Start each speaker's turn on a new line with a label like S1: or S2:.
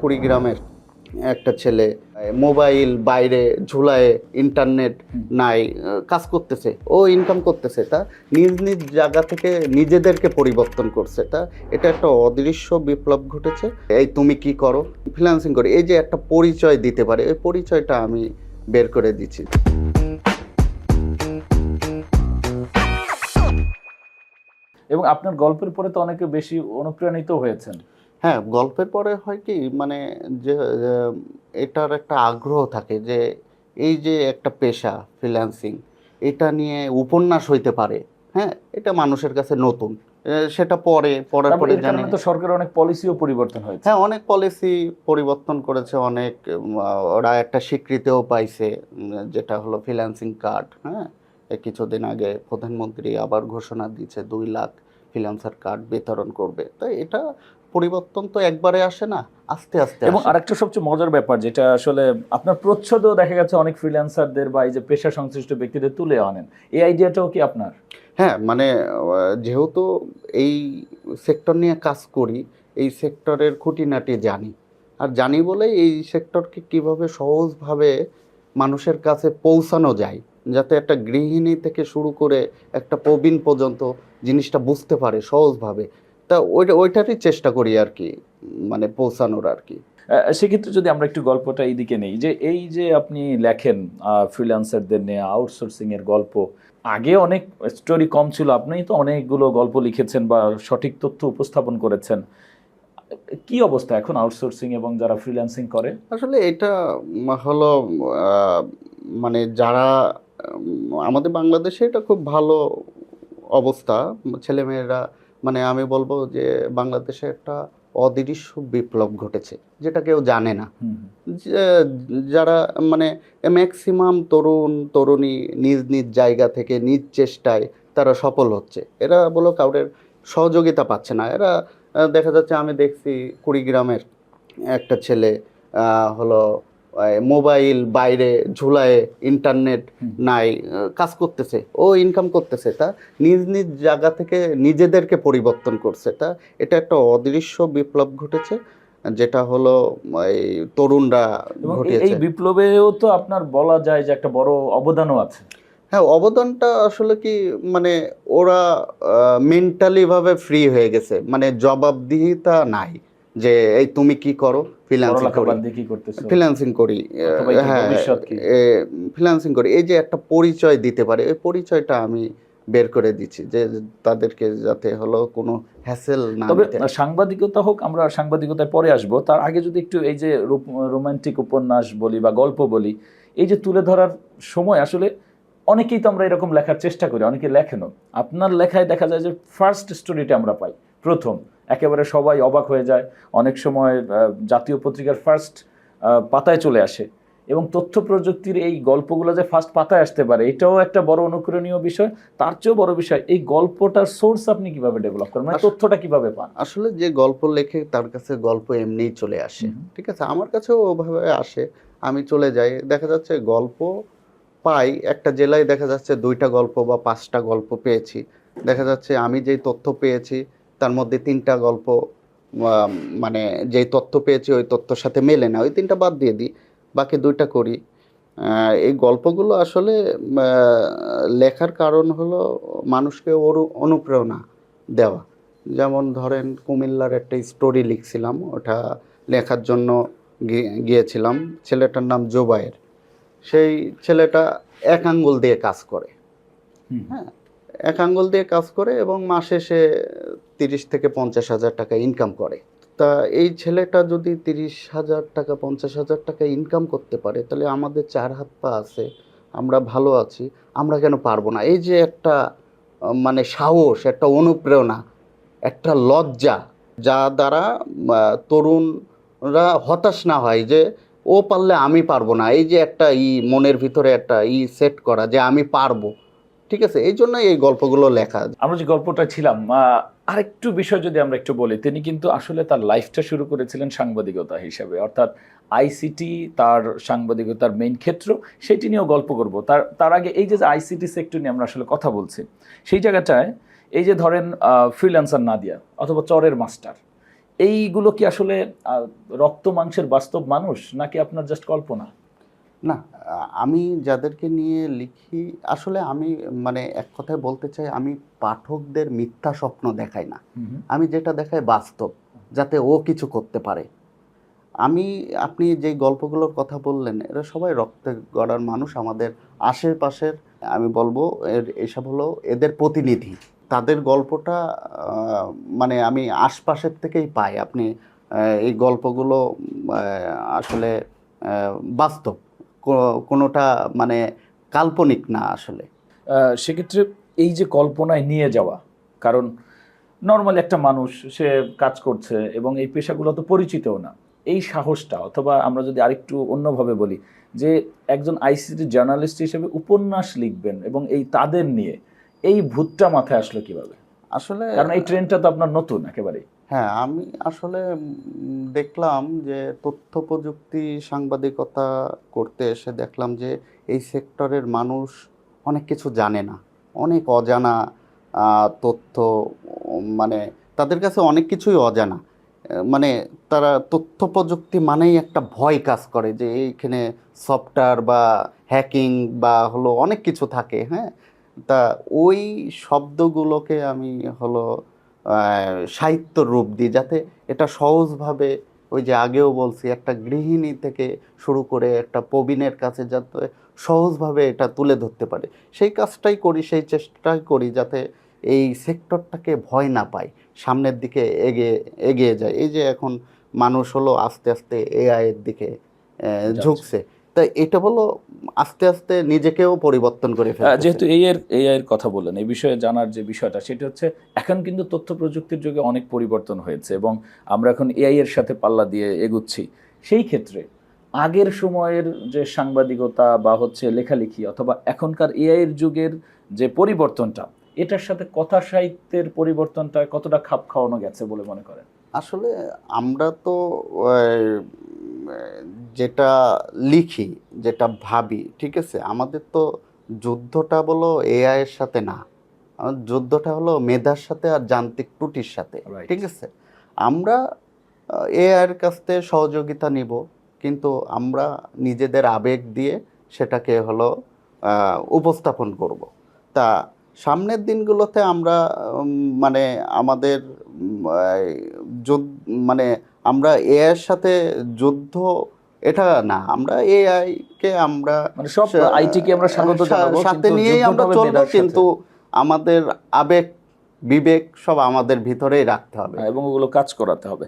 S1: কুড়িগ্রামের একটা ছেলে মোবাইল বাইরে ঝুলায়, ইন্টারনেট নাই, কাজ করতেছে, ও ইনকাম করতেছে, তা নিজ নিজ জায়গা থেকে নিজেদেরকে পরিবর্তন করছে। তা এটা একটা অদৃশ্য বিপ্লব ঘটেছে। এই তুমি কি করো, ফ্রিল্যান্সিং করে, এই যে একটা পরিচয় দিতে পারে, এই পরিচয়টা আমি বের করে দিচ্ছি।
S2: এবং আপনার গল্পের পরে তো অনেকে বেশি অনুপ্রাণিত হয়েছেন।
S1: হ্যাঁ, গল্পের পরে হয় কি, মানে যে এটার একটা আগ্রহ থাকে যে এই যে একটা পেশা ফ্রিল্যান্সিং, এটা নিয়ে উপন্যাস হইতে পারে। হ্যাঁ, এটা মানুষের কাছে নতুন। সেটা পড়ার
S2: তারপর
S1: পরে
S2: এর
S1: জানে।
S2: কারণে তো সরকারের অনেক পলিসিও পরিবর্তন হয়েছে।
S1: হ্যাঁ, অনেক পলিসি পরিবর্তন করেছে, অনেক ওরা একটা স্বীকৃতিও পাইছে, যেটা হলো ফ্রিল্যান্সিং কার্ড। হ্যাঁ, এই কিছুদিন আগে প্রধানমন্ত্রী আবার ঘোষণা দিয়েছে 2 লাখ ফ্রিল্যান্সার কার্ড বিতরণ করবে। তাই এটা পরিবর্তন তো একবারে আসে না, আস্তে আস্তে
S2: এবং
S1: আসে।
S2: আরেকটা সবচেয়ে মজার ব্যাপার, যেটা আসলে আপনার প্রচ্ছদেও দেখা গেছে অনেক ফ্রিল্যান্সারদের বা এই যে পেশা সংশ্লিষ্ট ব্যক্তিদের তুলে আনেন, এই আইডিয়াটাও কি আপনার?
S1: হ্যাঁ, মানে যেহেতু এই সেক্টর নিয়ে কাজ করি, এই সেক্টরের খুঁটিনাটি জানি। আর জানি বলেই এই সেক্টরকে কিভাবে সহজভাবে মানুষের কাছে পৌঁছানো যায়, যাতে একটা গৃহিণী থেকে শুরু করে একটা প্রবীণ পর্যন্ত জিনিসটা বুঝতে পারে সহজভাবে। তা ওইটারই চেষ্টা করি আর কি, মানে পৌঁছানোর আর কি।
S2: সেক্ষেত্রে যদি আমরা একটু গল্পটা এইদিকে নেই, যে এই যে আপনি লেখেন ফ্রিল্যান্সারদের নিয়ে আউটসোর্সিং এর গল্প, আগে অনেক স্টোরি কম ছিল, আপনি তো অনেকগুলো গল্প লিখেছেন বা সঠিক তথ্য উপস্থাপন করেছেন। কি অবস্থা এখন আউটসোর্সিং এবং যারা ফ্রিল্যান্সিং করে?
S1: আসলে এটা হলো আহ, মানে যারা আমাদের বাংলাদেশে এটা খুব ভালো অবস্থা। ছেলেমেয়েরা, মানে আমি বলবো যে বাংলাদেশে একটা অদৃশ্য বিপ্লব ঘটেছে, যেটা কেউ জানে না। যে- যারা, মানে ম্যাক্সিমাম তরুণ তরুণী নিজ নিজ জায়গা থেকে নিজ চেষ্টায় তারা সফল হচ্ছে। এরা বলো কাউরের সহযোগিতা পাচ্ছে না। এরা দেখা যাচ্ছে, আমি দেখছি কুড়িগ্রামের একটা ছেলে হলো মোবাইল বাইরে ঝুলায়, ইন্টারনেট নাই, কাজ করতেছে, ও ইনকাম করতেছে, তা নিজ নিজ জায়গা থেকে নিজেদেরকে পরিবর্তন করছে। তা এটা একটা অদৃশ্য বিপ্লব ঘটেছে, যেটা হলো এই তরুণরা
S2: এবং এই
S1: ঘটিয়েছে।
S2: বিপ্লবেও তো আপনার বলা যায় যে একটা বড় অবদানও আছে।
S1: হ্যাঁ, অবদানটা আসলে কি, মানে ওরা মেন্টালি ভাবে ফ্রি হয়ে গেছে, মানে জবাবদিহিতা নাই যে এই তুমি কি করো, ফ্রিল্যান্সিং
S2: পড়ালেখা
S1: করি,
S2: বাদ দিয়ে কি করতেছো,
S1: ফ্রিল্যান্সিং করি।
S2: অথবা কি
S1: হ্যাঁ,
S2: ভবিষ্যৎ কি।
S1: ফ্রিল্যান্সিং করি, এই যে একটা পরিচয় দিতে পারে, এই পরিচয়টা আমি বের করে দিচ্ছি, যে তাদেরকে যাতে হলো কোনো হ্যাসেল না
S2: তবে
S1: নিতে হয়।
S2: সাংবাদিকতা হোক, আমরা সাংবাদিকতায় পরে আসবো, তার আগে যদি একটু এই যে রোমান্টিক উপন্যাস বলি বা গল্প বলি, এই যে তুলে ধরার সময় আসলে অনেকেই তো আমরা এরকম লেখার চেষ্টা করি, অনেকে লেখেনও। আপনার লেখায় দেখা যায় যে ফার্স্ট স্টোরিটা আমরা পাই প্রথম, একেবারে সবাই অবাক হয়ে যায়। অনেক সময় জাতীয় পত্রিকার ফার্স্ট পাতায় চলে আসে। এবং তথ্য প্রযুক্তির এই গল্পগুলো যে ফার্স্ট পাতায় আসতে পারে, এটাও একটা বড় অনুকরণীয় বিষয়। তার চেয়েও বড় বিষয়, এই গল্পটার সোর্স আপনি কিভাবে ডেভেলপ করেন, মানে তথ্যটা কিভাবে পান?
S1: আসলে যে গল্প লেখে তার কাছে গল্প এমনিই চলে আসে। ঠিক আছে, আমার কাছেও ওভাবে আসে। আমি চলে যাই, দেখা যাচ্ছে গল্প পাই, একটা জেলায় দেখা যাচ্ছে 2টা গল্প বা 5টা গল্প পেয়েছি। দেখা যাচ্ছে আমি যেই তথ্য পেয়েছি তার মধ্যে 3টা গল্প, মানে যেই তথ্য পেয়েছি ওই তথ্যর সাথে মেলে না, ওই 3টা বাদ দিয়ে দিই, বাকি 2টা করি। এই গল্পগুলো আসলে লেখার কারণ হলো মানুষকে অনুপ্রেরণা দেওয়া। যেমন ধরেন, কুমিল্লার একটা স্টোরি লিখছিলাম, ওটা লেখার জন্য গিয়েছিলাম। ছেলেটার নাম জোবায়ের। সেই ছেলেটা এক আঙ্গুল দিয়ে কাজ করে। হ্যাঁ, এক আঙ্গুল দিয়ে কাজ করে এবং মাসে সে 30 থেকে 50 হাজার টাকা ইনকাম করে। তা এই ছেলেটা যদি 30 হাজার টাকা 50 হাজার টাকা ইনকাম করতে পারে, তাহলে আমাদের 4 হাত পা আছে, আমরা ভালো আছি, আমরা কেন পারবো না? এই যে একটা মানে সাহস, একটা অনুপ্রেরণা, একটা লজ্জা, যা দ্বারা তরুণরা হতাশ না হয় যে ও পারলে আমি পারবো না, এই যে একটা মনের ভিতরে একটা সেট করা যে আমি পারবো। ঠিক আছে, এই জন্যই এই গল্পগুলো লেখা।
S2: আমরা যে গল্পটা ছিলাম, আরেকটু বিষয় যদি আমরা একটু বলি, তিনি কিন্তু আসলে তার লাইফটা শুরু করেছিলেন সাংবাদিকতা হিসাবে, অর্থাৎ আইসিটি তার সাংবাদিকতার মেইন ক্ষেত্র, সেটি নিয়েও গল্প করব। তার তার আগে এই যে আইসিটি সেক্টর নিয়ে আমরা আসলে কথা বলছি, সেই জায়গাটায় এই যে ধরেন ফ্রিল্যান্সার নাদিয়া অথবা চরের মাস্টার, এইগুলো কি আসলে রক্ত মাংসের বাস্তব মানুষ, নাকি আপনার জাস্ট কল্পনা?
S1: না, আমি যাদেরকে নিয়ে লিখি আসলে আমি মানে এক কথায় বলতে চাই, আমি পাঠকদের মিথ্যা স্বপ্ন দেখাই না। আমি যেটা দেখাই বাস্তব, যাতে ও কিছু করতে পারে। আপনি যে গল্পগুলোর কথা বললেন, এরা সবাই রক্তে গড়ার মানুষ, আমাদের আশেপাশের। আমি বলবো এসব হলো এদের প্রতিনিধি। তাদের গল্পটা মানে আমি আশপাশের থেকেই পাই। আপনি এই গল্পগুলো আসলে বাস্তব, কোনোটা মানে কাল্পনিক না আসলে।
S2: সেক্ষেত্রে এই যে কল্পনায় নিয়ে যাওয়া, কারণ নর্মালি একটা মানুষ সে কাজ করছে এবং এই পেশাগুলো তো পরিচিতও না, এই সাহসটা, অথবা আমরা যদি আরেকটু অন্যভাবে বলি যে একজন আইসিটি জার্নালিস্ট হিসেবে উপন্যাস লিখবেন এবং এই তাদের নিয়ে, এই ভূতটা মাথায় আসলো কিভাবে?
S1: আসলে
S2: কারণ এই ট্রেন্ডটা তো আপনার নতুন একেবারেই।
S1: হ্যাঁ, আমি আসলে দেখলাম যে তথ্য প্রযুক্তি সাংবাদিকতা করতে এসে দেখলাম যে এই সেক্টরের মানুষ অনেক কিছু জানে না, অনেক অজানা তথ্য, মানে তাদের কাছে অনেক কিছুই অজানা। মানে তারা তথ্য প্রযুক্তি মানেই একটা ভয় কাজ করে যে এইখানে সফটওয়্যার বা হ্যাকিং বা হলো অনেক কিছু থাকে, হ্যাঁ। তা ওই শব্দগুলোকে আমি হলো সাহিত্যর রূপ দিই, যাতে এটা সহজভাবে, ওই যে আগেও বলছি, একটা গৃহিণী থেকে শুরু করে একটা প্রবীণের কাছে যাতে সহজভাবে এটা তুলে ধরতে পারে, সেই কাজটাই করি, সেই চেষ্টাই করি, যাতে এই সেক্টরটাকে ভয় না পায়, সামনের দিকে এগিয়ে এগিয়ে যায়। এই যে এখন মানুষ হলো আস্তে আস্তে এআই এর দিকে
S2: যাচ্ছে।
S1: ঝুঁকছে, তাই এটা হলো আস্তে আস্তে নিজেকেও পরিবর্তন করে ফেলতেছে।
S2: যেহেতু এআই এর কথা বললেন, এই বিষয়ে জানার যে বিষয়টা সেটা হচ্ছে, এখন কিন্তু তথ্য প্রযুক্তির যুগে অনেক পরিবর্তন হয়েছে এবং আমরা এখন এআই এর সাথে পাল্লা দিয়ে এগুচ্ছি। সেই ক্ষেত্রে আগের সময়ের যে সাংবাদিকতা বা হচ্ছে লেখালেখি, অথবা এখনকার এআই এর যুগের যে পরিবর্তনটা, এটার সাথে কথা সাহিত্যের পরিবর্তনটা কতটা খাপ খাওয়ানো গেছে বলে মনে করেন?
S1: আসলে আমরা তো আহ, যেটা লিখি, যেটা ভাবি, ঠিক আছে, আমাদের তো যুদ্ধটা বলো এআই এর সাথে না, আমাদের যুদ্ধটা হলো মেধার সাথে আর যান্ত্রিক ত্রুটির সাথে,
S2: রাইট।
S1: ঠিক আছে। আমরা এআই এর কাছ থেকে সহযোগিতা নিব, কিন্তু আমরা নিজেদের আবেগ দিয়ে সেটাকে হলো উপস্থাপন করব। তা সামনের দিনগুলোতে আমরা মানে আমাদের এই মানে আমরা এআই এর সাথে যুদ্ধ, এটা না, আমরা এআই কে আমরা
S2: মানে সব আইটি কে আমরা স্বাগত জানাবো,
S1: সাথে
S2: কিন্তু
S1: নিয়েই
S2: যুদ্ধটা
S1: আমরা
S2: হবে
S1: চলবো,
S2: মেধার সাথে।
S1: কিন্তু আমাদের আবেগ বিবেক সব আমাদের ভিতরেই রাখতে হবে।
S2: এবং ওগুলো কাজ করাতে হবে।